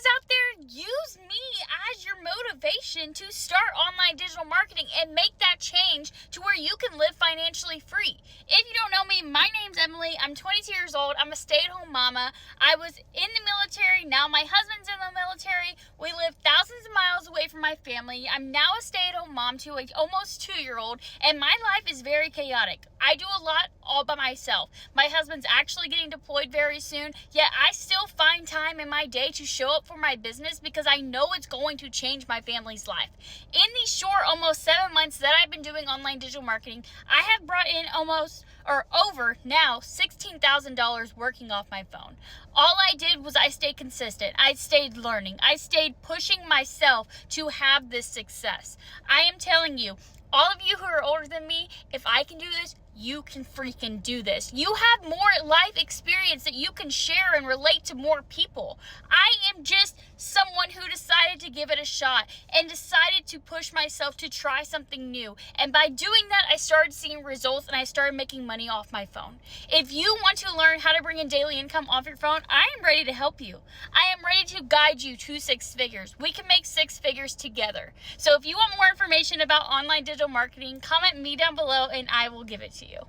mamas out there, use me as your motivation to start online digital marketing and make that change to where you can live financially free. If you don't know me, my name's Emily. I'm 22 years old. I'm a stay-at-home mama. I was in the military. Now my husband's in the military. We live thousands of miles away from my family. I'm now a stay-at-home mom to an almost 2-year-old, and my life is very chaotic. I do a lot all by myself. My husband's actually getting deployed very soon, yet I still find time in my day to show up for my business because I know it's going to change my family's life. In these short, almost 7 months that I've been doing online digital marketing, I have brought in over now $16,000 working off my phone. All I did was I stayed consistent. I stayed learning. I stayed pushing myself to have this success. I am telling you, all of you who are older than me, if I can do this, you can freaking do this. You have more life experience that you can share and relate to more people. I am just someone who decided to give it a shot and decided to push myself to try something new. And by doing that, I started seeing results and I started making money off my phone. If you want to learn how to bring in daily income off your phone, I am ready to help you. I am ready to guide you to 6 figures. We can make 6 figures together. So if you want more information about online digital marketing, comment me down below and I will give it to you.